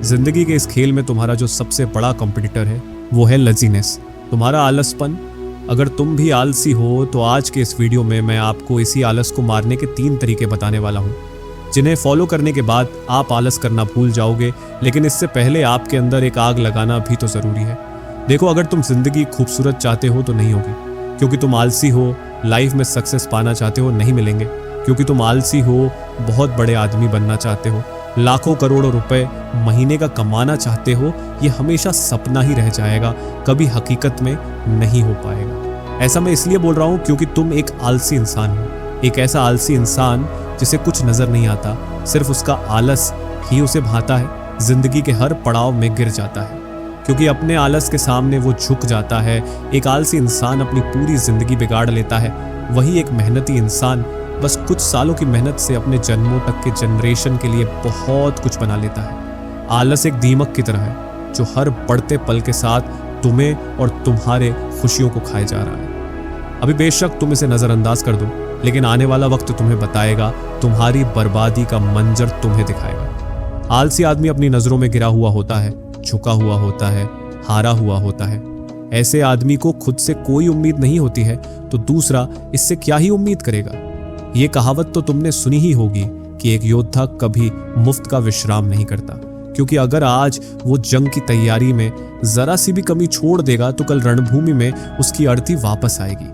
जिंदगी के इस खेल में तुम्हारा जो सबसे बड़ा कॉम्पिटिटर है वो है लजीनेस, तुम्हारा आलसपन। अगर तुम भी आलसी हो तो आज के इस वीडियो में मैं आपको इसी आलस को मारने के 3 तरीके बताने वाला हूँ, जिन्हें फॉलो करने के बाद आप आलस करना भूल जाओगे। लेकिन इससे पहले आपके अंदर एक आग लगाना भी तो ज़रूरी है। देखो, अगर तुम जिंदगी खूबसूरत चाहते हो तो नहीं होगी, क्योंकि तुम आलसी हो। लाइफ में सक्सेस पाना चाहते हो, नहीं मिलेंगे, क्योंकि तुम आलसी हो। बहुत बड़े आदमी बनना चाहते हो, लाखों करोड़ों रुपए महीने का कमाना चाहते हो, ये हमेशा सपना ही रह जाएगा, कभी हकीकत में नहीं हो पाएगा। ऐसा मैं इसलिए बोल रहा हूँ क्योंकि तुम एक आलसी इंसान हो, एक ऐसा आलसी इंसान जिसे कुछ नजर नहीं आता, सिर्फ उसका आलस ही उसे भाता है। जिंदगी के हर पड़ाव में गिर जाता है क्योंकि अपने आलस के सामने वो झुक जाता है। एक आलसी इंसान अपनी पूरी जिंदगी बिगाड़ लेता है, वही एक मेहनती इंसान बस कुछ सालों की मेहनत से अपने जन्मों तक के जनरेशन के लिए बहुत कुछ बना लेता है। आलस एक दीमक की तरह है जो हर बढ़ते पल के साथ तुम्हें और तुम्हारे खुशियों को खाए जा रहा है। अभी बेशक तुम इसे नजरअंदाज कर दो, लेकिन आने वाला वक्त तुम्हें बताएगा, तुम्हारी बर्बादी का मंजर तुम्हें दिखाएगा। आलसी आदमी अपनी नजरों में गिरा हुआ होता है, झुका हुआ होता है, हारा हुआ होता है। ऐसे आदमी को खुद से कोई उम्मीद नहीं होती है तो दूसरा इससे क्या ही उम्मीद करेगा। ये कहावत तो तुमने सुनी ही होगी कि एक योद्धा कभी मुफ्त का विश्राम नहीं करता, क्योंकि अगर आज वो जंग की तैयारी में जरा सी भी कमी छोड़ देगा तो कल रणभूमि में उसकी अर्थी वापस आएगी।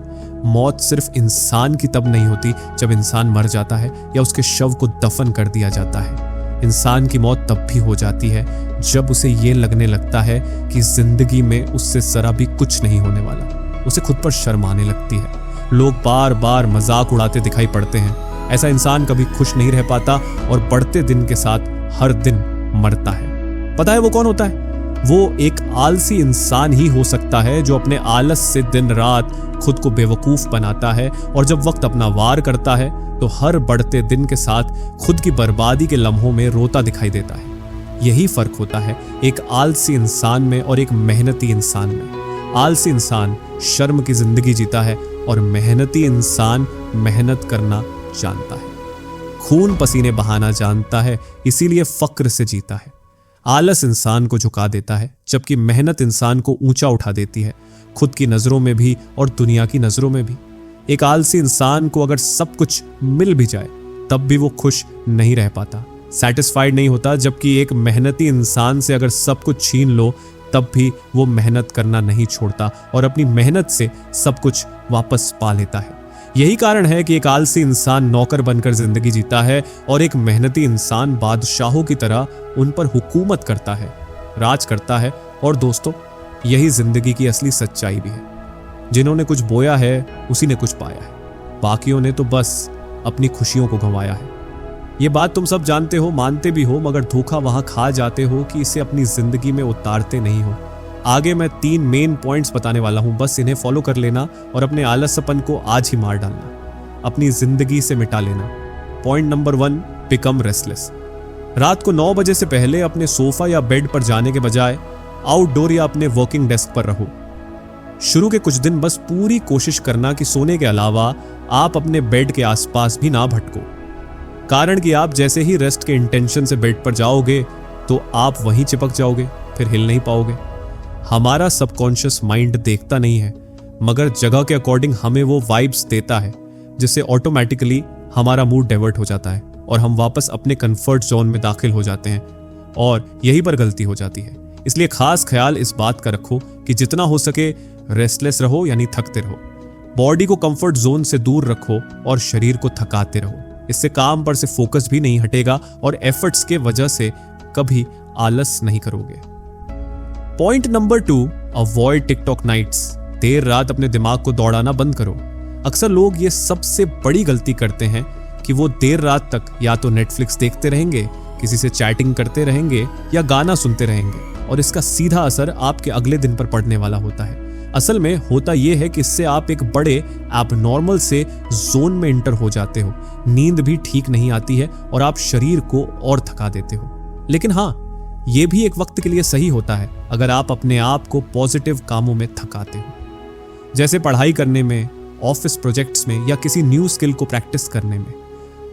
मौत सिर्फ इंसान की तब नहीं होती जब इंसान मर जाता है या उसके शव को दफन कर दिया जाता है। इंसान की मौत तब भी हो जाती है जब उसे ये लगने लगता है कि जिंदगी में उससे जरा भी कुछ नहीं होने वाला। उसे खुद पर शर्म आने लगती है। लोग बार बार मजाक उड़ाते दिखाई पड़ते हैं। ऐसा इंसान कभी खुश नहीं रह पाता और बढ़ते दिन के साथ हर दिन मरता है। पता है वो कौन होता है? वो एक आलसी इंसान ही हो सकता है जो अपने आलस से दिन रात खुद को बेवकूफ बनाता है और जब वक्त अपना वार करता है तो हर बढ़ते दिन के साथ खुद की बर्बादी के लम्हों में रोता दिखाई देता है। यही फर्क होता है एक आलसी इंसान में और एक मेहनती इंसान में। आलसी इंसान शर्म की जिंदगी जीता है और मेहनती इंसान मेहनत करना जानता है, खून पसीने बहाना जानता है, इसीलिए फक्र से जीता है। आलस इंसान को झुका देता है, जबकि मेहनत इंसान को ऊंचा उठा देती है, खुद की नजरों में भी और दुनिया की नजरों में भी। एक आलसी इंसान को अगर सब कुछ मिल भी जाए तब भी वो खुश नहीं रह पाता, सेटिस्फाइड नहीं होता, जबकि एक मेहनती इंसान से अगर सब कुछ छीन लो तब भी वो मेहनत करना नहीं छोड़ता और अपनी मेहनत से सब कुछ वापस पा लेता है। यही कारण है कि एक आलसी इंसान नौकर बनकर जिंदगी जीता है और एक मेहनती इंसान बादशाहों की तरह उन पर हुकूमत करता है, राज करता है। और दोस्तों, यही जिंदगी की असली सच्चाई भी है। जिन्होंने कुछ बोया है उसी ने कुछ पाया है, बाकियों ने तो बस अपनी खुशियों को गंवाया है। ये बात तुम सब जानते हो, मानते भी हो, मगर धोखा वहां खा जाते हो कि इसे अपनी जिंदगी में उतारते नहीं हो। आगे मैं 3 मेन पॉइंट्स बताने वाला हूं, बस इन्हें फॉलो कर लेना और अपने आलसपन को आज ही मार डालना, अपनी जिंदगी से मिटा लेना। Point number 1, become restless. रात को 9 बजे से पहले अपने सोफा या बेड पर जाने के बजाय आउटडोर या अपने वर्किंग डेस्क पर रहो। शुरू के कुछ दिन बस पूरी कोशिश करना कि सोने के अलावा आप अपने बेड के आसपास भी ना भटको, कारण कि आप जैसे ही रेस्ट के इंटेंशन से बेड पर जाओगे तो आप वहीं चिपक जाओगे, फिर हिल नहीं पाओगे। हमारा सबकॉन्शियस माइंड देखता नहीं है, मगर जगह के अकॉर्डिंग हमें वो वाइब्स देता है, जिससे ऑटोमेटिकली हमारा मूड डाइवर्ट हो जाता है और हम वापस अपने कंफर्ट जोन में दाखिल हो जाते हैं और यहीं पर गलती हो जाती है। इसलिए खास ख्याल इस बात का रखो कि जितना हो सके रेस्टलेस रहो, यानी थकते रहो। बॉडी को कंफर्ट जोन से दूर रखो और शरीर को थकाते रहो। इससे काम पर से फोकस भी नहीं हटेगा और एफर्ट्स के वजह से कभी आलस नहीं करोगे। Point number 2, avoid TikTok nights. देर रात अपने दिमाग को दौड़ाना बंद करो। अक्सर लोग ये सबसे बड़ी गलती करते हैं कि वो देर रात तक या तो नेटफ्लिक्स देखते रहेंगे, किसी से चैटिंग करते रहेंगे या गाना सुनते रहेंगे, और इसका सीधा असर आपके अगले दिन पर पड़ने वाला होता है। असल में होता यह है कि इससे आप एक बड़े एबनॉर्मल से जोन में इंटर हो जाते हो, नींद भी ठीक नहीं आती है और आप शरीर को और थका देते हो। लेकिन हाँ, यह भी एक वक्त के लिए सही होता है अगर आप अपने आप को पॉजिटिव कामों में थकाते हो, जैसे पढ़ाई करने में, ऑफिस प्रोजेक्ट्स में या किसी न्यू स्किल को प्रैक्टिस करने में।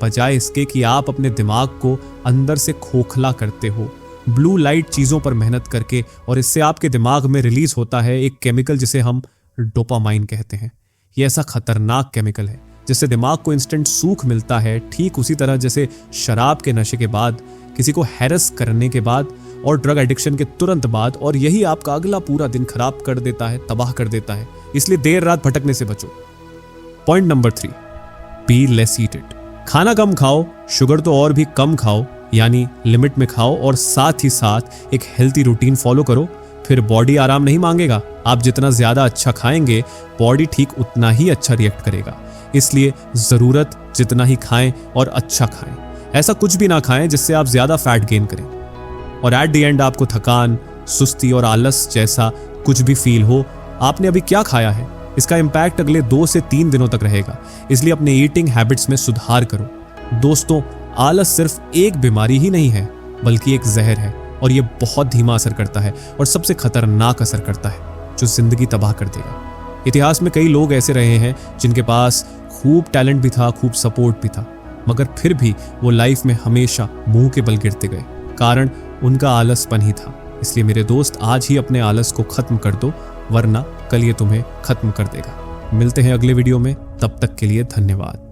बजाय इसके कि आप अपने दिमाग को अंदर से खोखला करते हो, ब्लू लाइट चीज़ों पर मेहनत करके, और इससे आपके दिमाग में रिलीज होता है एक केमिकल जिसे हम डोपामाइन कहते हैं। ये ऐसा खतरनाक केमिकल है जिससे दिमाग को इंस्टेंट सूख मिलता है, ठीक उसी तरह जैसे शराब के नशे के बाद, किसी को हैरेस करने के बाद और ड्रग एडिक्शन के तुरंत बाद, और यही आपका अगला पूरा दिन खराब कर देता है, तबाह कर देता है। इसलिए देर रात भटकने से बचो। Point number 3, be less eat it. खाना कम खाओ, शुगर तो और भी कम खाओ, यानी लिमिट में खाओ, और साथ ही साथ एक हेल्थी रूटीन फॉलो करो। फिर बॉडी आराम नहीं मांगेगा। आप जितना ज्यादा अच्छा खाएंगे, बॉडी ठीक उतना ही अच्छा रिएक्ट करेगा। इसलिए जरूरत जितना ही खाएं और अच्छा खाएं। ऐसा कुछ भी ना खाएं जिससे आप ज्यादा फैट गेन करें और एट द एंड आपको थकान, सुस्ती और आलस जैसा कुछ भी फील हो। आपने अभी क्या खाया है, इसका इम्पैक्ट अगले 2 से 3 दिनों तक रहेगा। इसलिए अपने ईटिंग हैबिट्स में सुधार करो। दोस्तों, आलस सिर्फ एक बीमारी ही नहीं है, बल्कि एक जहर है, और यह बहुत धीमा असर करता है और सबसे खतरनाक असर करता है, जो जिंदगी तबाह कर देगा। इतिहास में कई लोग ऐसे रहे हैं जिनके पास खूब टैलेंट भी था, खूब सपोर्ट भी था, मगर फिर भी वो लाइफ में हमेशा मुंह के बल गिरते गए। कारण उनका आलसपन ही था। इसलिए मेरे दोस्त, आज ही अपने आलस को खत्म कर दो, वरना कल ये तुम्हें खत्म कर देगा। मिलते हैं अगले वीडियो में, तब तक के लिए धन्यवाद।